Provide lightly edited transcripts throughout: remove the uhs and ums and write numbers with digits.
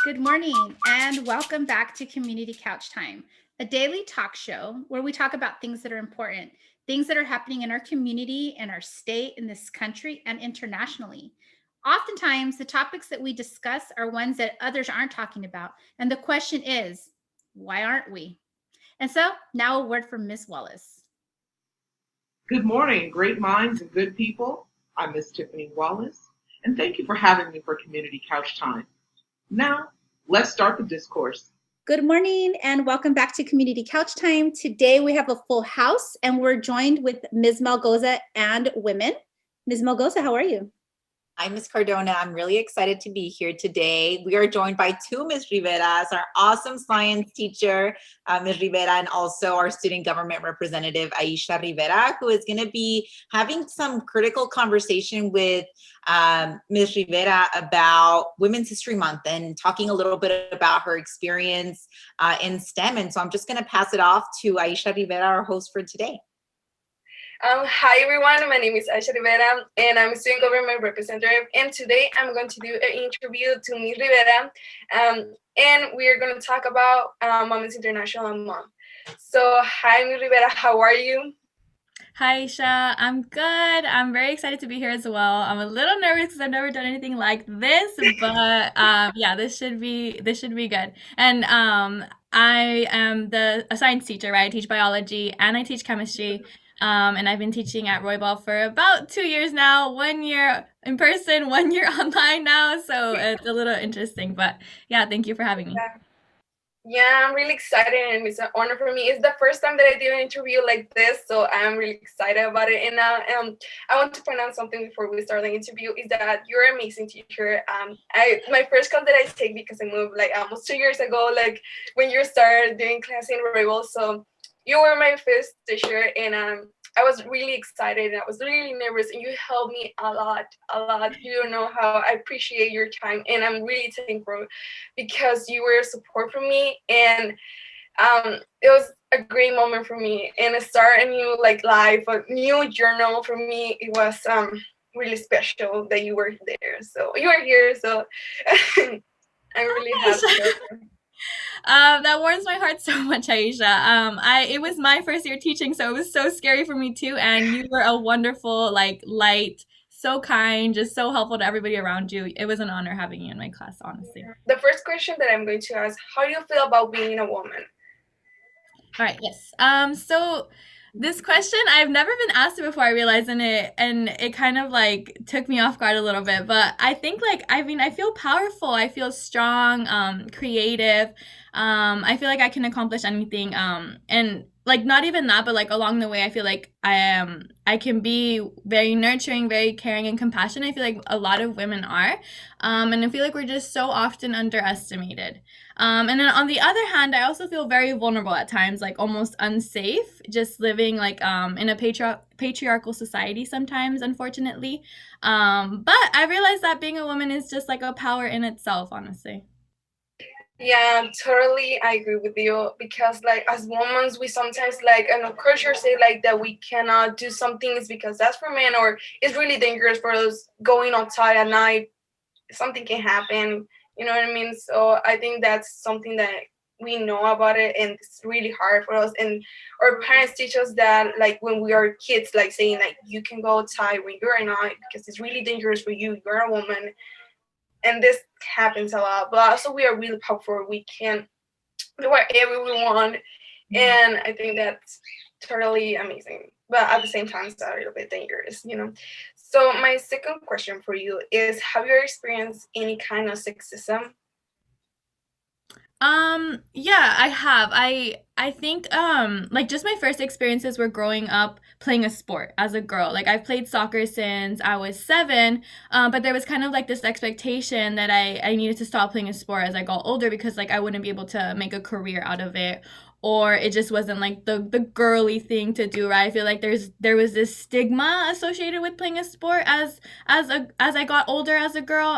Good morning and welcome back to Community Couch Time, a daily talk show where we talk about things that are important, things that are happening in our community, in our state, in this country, and internationally. Oftentimes, the topics that we discuss are ones that others aren't talking about. And the question is, why aren't we? And so now a word from Ms. Wallace. Good morning, great minds and good people. I'm Miss Tiffany Wallace, and thank you for having me for Community Couch Time. Now, let's start the discourse. Good morning and welcome back to Community Couch Time. Today we have a full house and we're joined with Ms. Melgoza and women. Ms. Melgoza, how are you? Hi, Ms. Cardona. I'm really excited to be here today. We are joined by two Ms. Riveras, our awesome science teacher, Ms. Rivera, and also our student government representative, Aisha Rivera, who is going to be having some critical conversation with Ms. Rivera about Women's History Month and talking a little bit about her experience in STEM. And so I'm just going to pass it off to Aisha Rivera, our host for today. Hi everyone, my name is Aisha Rivera and I'm a student government representative, and today I'm going to do an interview to Ms. Rivera and we are going to talk about Women's International Month. So hi Ms. Rivera, how are you? Hi Aisha, I'm good. I'm very excited to be here as well. I'm a little nervous because I've never done anything like this, but yeah, this should be good. And I am a science teacher, right? I teach biology and I teach chemistry. And I've been teaching at Roybal for about 2 years now, 1 year in person, 1 year online now. So it's a little interesting, but yeah, thank you for having me. Yeah, I'm really excited and it's an honor for me. It's the first time that I did an interview like this, so I'm really excited about it. And I want to point out something before we start the interview is that you're an amazing teacher. My first class that I take, because I moved like almost 2 years ago, like when you started doing class in Roybal, so you were my first teacher, and I was really excited and I was really nervous, and you helped me a lot. You don't know how I appreciate your time, and I'm really thankful because you were a support for me, and it was a great moment for me. And to start a new life, a new journal for me, it was really special that you were there. So you are here, so I'm really happy. That warms my heart so much, Aisha. It was my first year teaching, so it was so scary for me too. And you were a wonderful, light, so kind, just so helpful to everybody around you. It was an honor having you in my class, honestly. The first question that I'm going to ask: how do you feel about being a woman? All right. Yes. So this question I've never been asked it before, I realized, and it kind of took me off guard a little bit. But I think I feel powerful. I feel strong, creative. I feel like I can accomplish anything. And not even that, but along the way, I feel like I can be very nurturing, very caring and compassionate. I feel like a lot of women are. And I feel like we're just so often underestimated. And then on the other hand, I also feel very vulnerable at times, almost unsafe, just living in a patriarchal society sometimes, unfortunately. But I realized that being a woman is just a power in itself, honestly. Yeah, totally. I agree with you because as women, we sometimes and of course you say that we cannot do some things because that's for men, or it's really dangerous for us going outside at night. Something can happen. You know what I mean? So I think that's something that we know about it, and it's really hard for us. And our parents teach us that when we are kids, saying you can go outside when you're not because it's really dangerous for you. You're a woman. And this happens a lot, but also we are really powerful. We can do whatever we want, and I think that's totally amazing. But at the same time, it's a little bit dangerous, you know. So my second question for you is: have you experienced any kind of sexism? Yeah, I have. I think just my first experiences were growing up playing a sport as a girl. I've played soccer since I was 7, but there was kind of this expectation that I needed to stop playing a sport as I got older because I wouldn't be able to make a career out of it, or it just wasn't the girly thing to do, right? I feel like there was this stigma associated with playing a sport as I got older as a girl.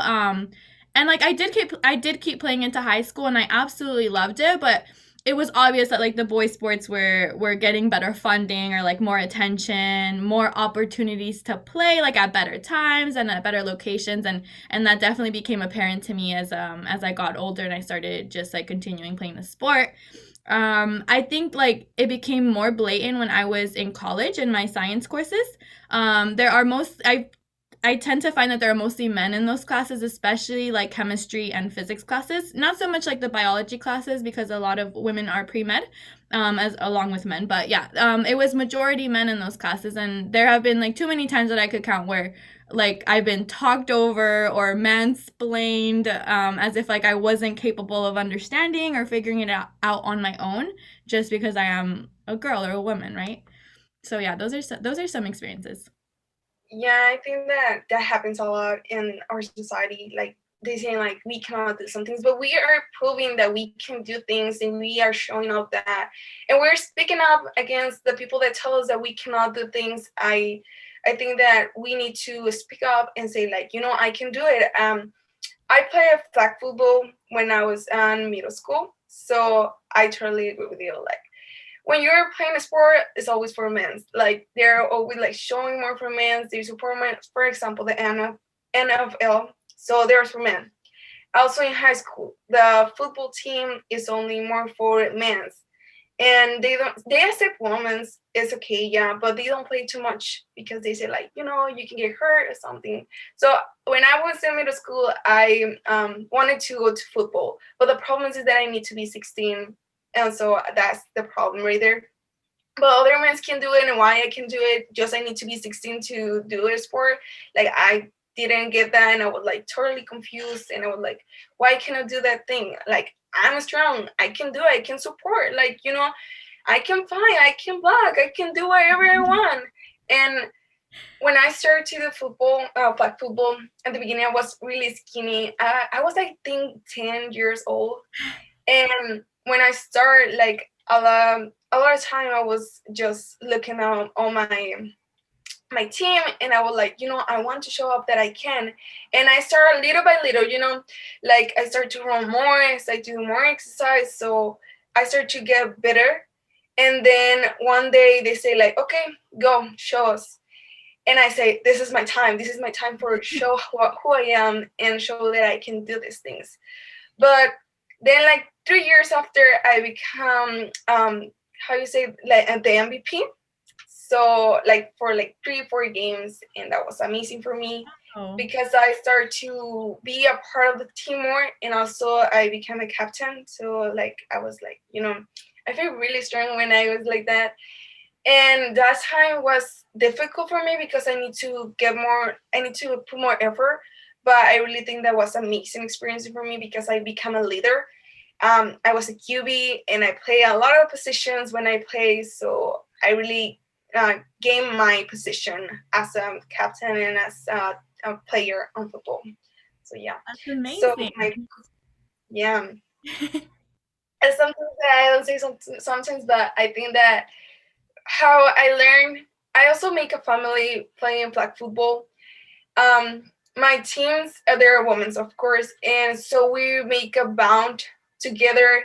And I did keep playing into high school, and I absolutely loved it, but it was obvious that like the boys sports were getting better funding or like more attention, more opportunities to play like at better times and at better locations, and that definitely became apparent to me as I got older and I started just like continuing playing the sport. I think like it became more blatant when I was in college in my science courses. There are most I tend to find that there are mostly men in those classes, especially like chemistry and physics classes. Not so much like the biology classes because a lot of women are pre-med, as along with men. But yeah, it was majority men in those classes, and there have been like too many times that I could count where like I've been talked over or mansplained, as if like I wasn't capable of understanding or figuring it out on my own just because I am a girl or a woman, right? So yeah, those are some experiences. Yeah, I think that that happens a lot in our society. Like they say, like we cannot do some things, but we are proving that we can do things, and we are showing up that, and we're speaking up against the people that tell us that we cannot do things. I think that we need to speak up and say, like, I can do it. I played flag football when I was in middle school, so I totally agree with you. Like when you're playing a sport, it's always for men. Like they're always like showing more for men. They support men. For example, the NFL. So there's for men. Also in high school, the football team is only more for men, and they accept women's. It's okay, yeah, but they don't play too much because they say like you can get hurt or something. So when I was in middle school, I wanted to go to football, but the problem is that I need to be 16. And so that's the problem right there. But other men can do it, and why I can do it, just I need to be 16 to do a sport. Like I didn't get that, and I was like totally confused, and I was like, why can't I do that thing? Like I'm strong, I can do it, I can support, like I can fight, I can block, I can do whatever I want. And when I started to do football, flag football, at the beginning I was really skinny. I was I think 10 years old, and when I started, like a lot of time, I was just looking at all my team, and I was like, I want to show up that I can. And I started little by little, like I started to run more, I started to do more exercise, so I started to get better. And then one day they say like, okay, go show us. And I say, this is my time. This is my time for show who I am and show that I can do these things. But then like 3 years after, I become how you say, like the MVP. So like for like 3-4 games, and that was amazing for me. Oh. Because I started to be a part of the team more, and also I became a captain. So like I was like, I feel really strong when I was like that. And that time was difficult for me because I need to put more effort. But I really think that was an amazing experience for me because I became a leader. I was a QB, and I play a lot of positions when I play. So I really gained my position as a captain and as a player on football. So yeah. That's amazing. So yeah. And something that I don't say sometimes, but I think that how I learned, I also make a family playing flag football. My teams, they're women's, of course, and so we make a bond together,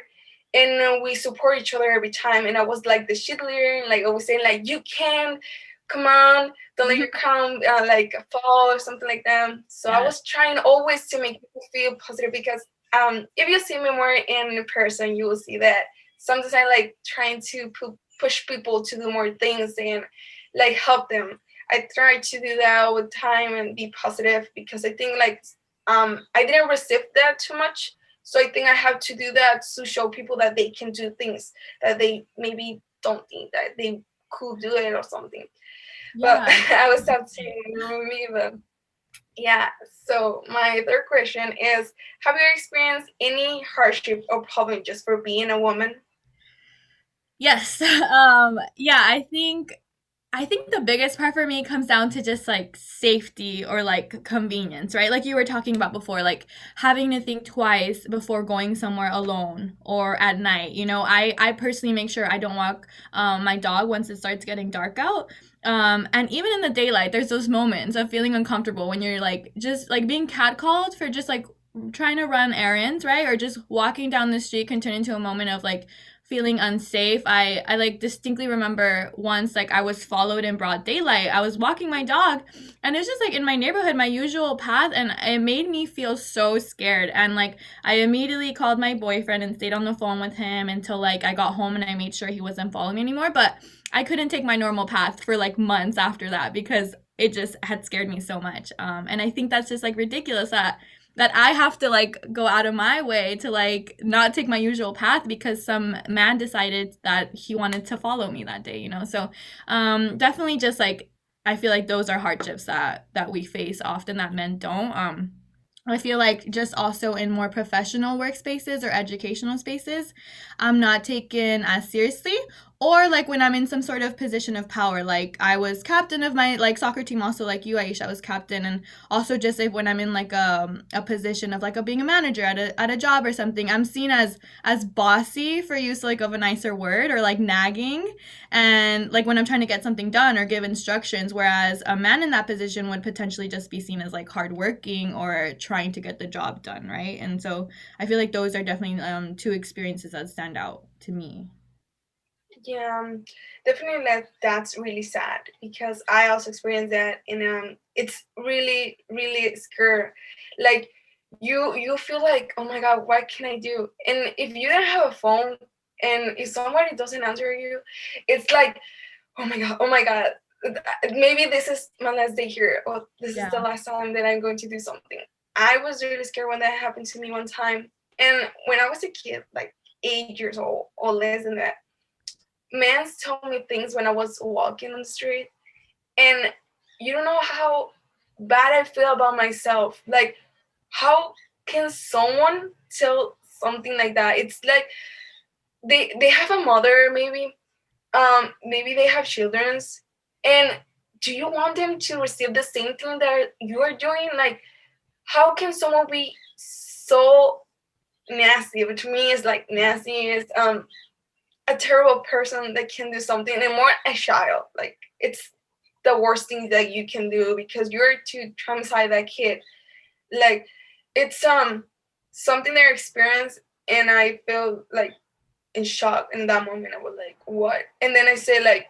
and we support each other every time. And I was like the cheerleader, like I was saying, like you can, come on, don't let your crown like fall or something like that. So I was trying always to make people feel positive because if you see me more in person, you will see that sometimes I like trying to push people to do more things and like help them. I try to do that all the time and be positive because I think like I didn't receive that too much. So I think I have to do that to show people that they can do things that they maybe don't think that they could do it or something. Yeah. But I was tough to me, but yeah. So my third question is, have you experienced any hardship or problem just for being a woman? Yes. Yeah, I think the biggest part for me comes down to just like safety or like convenience, right? Like you were talking about before, like having to think twice before going somewhere alone or at night. I personally make sure I don't walk my dog once it starts getting dark out. And even in the daylight, there's those moments of feeling uncomfortable when you're like just like being catcalled for just like trying to run errands, right? Or just walking down the street can turn into a moment of like feeling unsafe. I like distinctly remember once like I was followed in broad daylight. I was walking my dog and it's just like in my neighborhood, my usual path, and it made me feel so scared. And like I immediately called my boyfriend and stayed on the phone with him until like I got home and I made sure he wasn't following me anymore. But I couldn't take my normal path for like months after that because it just had scared me so much. And I think that's just like ridiculous that I have to like go out of my way to like not take my usual path because some man decided that he wanted to follow me that day, you know? So definitely just like I feel like those are hardships that we face often that men don't. I feel like just also in more professional workspaces or educational spaces, I'm not taken as seriously. Or like when I'm in some sort of position of power, like I was captain of my like soccer team, also like you, Aisha, I was captain, and also just like when I'm in like a position of like being a manager at a job or something, I'm seen as bossy, for use like of a nicer word, or like nagging, and like when I'm trying to get something done or give instructions, whereas a man in that position would potentially just be seen as like hardworking or trying to get the job done, right? And so I feel like those are definitely two experiences that stand out to me. Yeah, definitely that's really sad because I also experienced that, and it's really really scary. Like you feel like, oh my god, what can I do? And if you don't have a phone and if somebody doesn't answer you, it's like, oh my god, maybe this is my last day here, or this is the last time that I'm going to do something. I was really scared when that happened to me one time, and when I was a kid, like 8 years old or less than that, men told me things when I was walking on the street, and you don't know how bad I feel about myself. Like, how can someone tell something like that? It's like they have a mother, maybe they have childrens, and do you want them to receive the same thing that you are doing? Like, how can someone be so nasty? Which to me is like nasty is a terrible person that can do something, and more a child. Like, it's the worst thing that you can do because you're to traumatize that kid. Like, it's something they experience, and I feel like in shock in that moment. I was like, what? And then I say, like,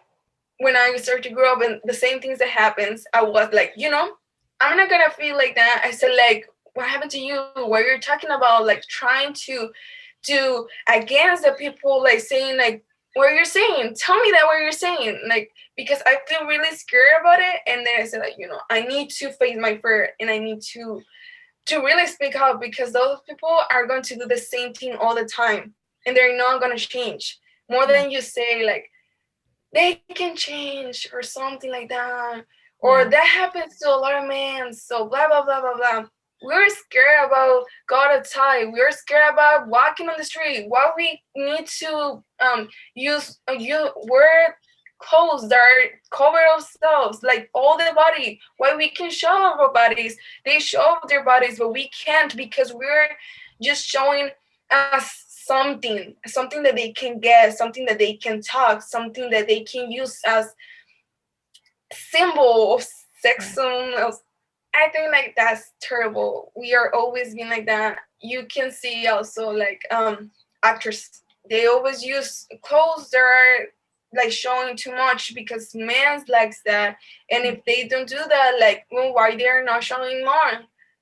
when I started to grow up and the same things that happens, I was like, I'm not gonna feel like that. I said, like, what happened to you? What you're talking about, like trying to do against the people, like saying like what you're saying. Tell me that what you're saying, like, because I feel really scared about it. And then I said, like, I need to face my fear, and I need to really speak up, because those people are going to do the same thing all the time, and they're not going to change. More than you say, like, they can change or something like that, or that happens to a lot of men, so blah blah blah blah blah. We're scared about God outside. We're scared about walking on the street. Why we need to wear clothes that are cover ourselves, like all the body. Why we can show our bodies? They show their bodies, but we can't, because we're just showing us something that they can get, something that they can talk, something that they can use as symbol of sexism. I think like that's terrible. We are always being like that. You can see also like actors, they always use clothes that are like showing too much because men likes that. And if they don't do that, like, well, why they're not showing more?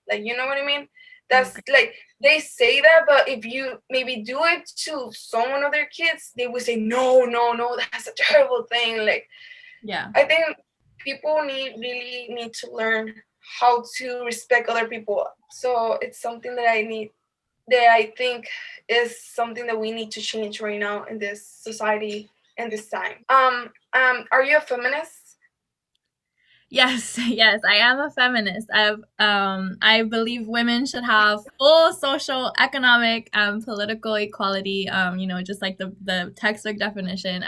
Like, you know what I mean? That's like, they say that, but if you maybe do it to someone of their kids, they would say, no, that's a terrible thing. Like, I think people really need to learn how to respect other people. So it's something that I think is something that we need to change right now in this society and this time. Are you a feminist? Yes, I am a feminist. I believe women should have full social, economic, political equality. Just like the textbook definition.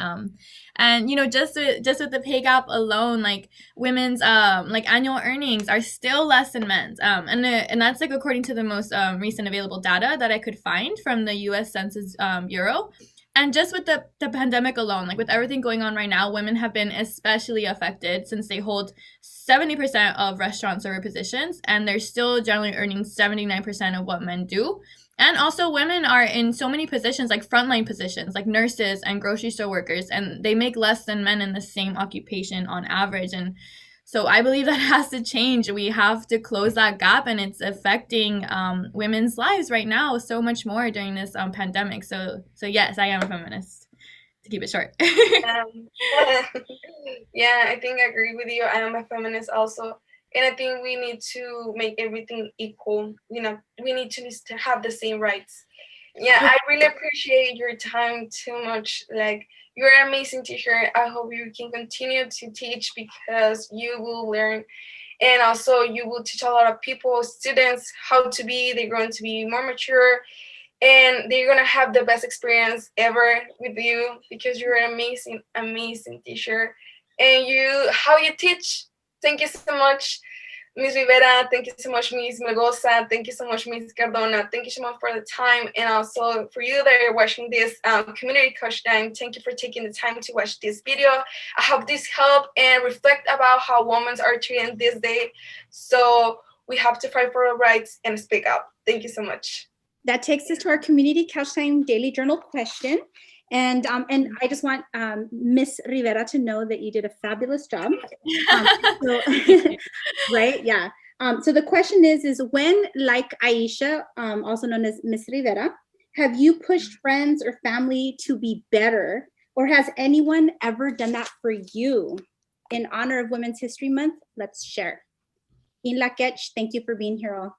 And just with the pay gap alone, like women's like annual earnings are still less than men's. And that's like according to the most recent available data that I could find from the U.S. Census Bureau. And just with the pandemic alone, like with everything going on right now, women have been especially affected since they hold 70% of restaurant server positions, and they're still generally earning 79% of what men do. And also women are in so many positions, like frontline positions, like nurses and grocery store workers, and they make less than men in the same occupation on average. And so I believe that has to change. We have to close that gap, and it's affecting women's lives right now so much more during this pandemic. So yes, I am a feminist, to keep it short. Yeah, I think I agree with you. I am a feminist also. And I think we need to make everything equal. You know, we need to have the same rights. Yeah, I really appreciate your time too much. Like, you're an amazing teacher. I hope you can continue to teach because you will learn. And also, you will teach a lot of people, students, how to be. They're going to be more mature and they're going to have the best experience ever with you because you're an amazing, amazing teacher. And how you teach, thank you so much, Ms. Rivera. Thank you so much, Ms. Melgoza. Thank you so much, Ms. Cardona. Thank you so much for the time. And also for you that are watching this Community Coach Time, thank you for taking the time to watch this video. I hope this helped and reflect about how women are treated this day. So we have to fight for our rights and speak up. Thank you so much. That takes us to our Community Couch Time Daily Journal question. And I just want Miss Rivera to know that you did a fabulous job. Right? Yeah. So the question is when, like Aisha, also known as Miss Rivera, have you pushed friends or family to be better? Or has anyone ever done that for you? In honor of Women's History Month, let's share. In La Ketch, thank you for being here all.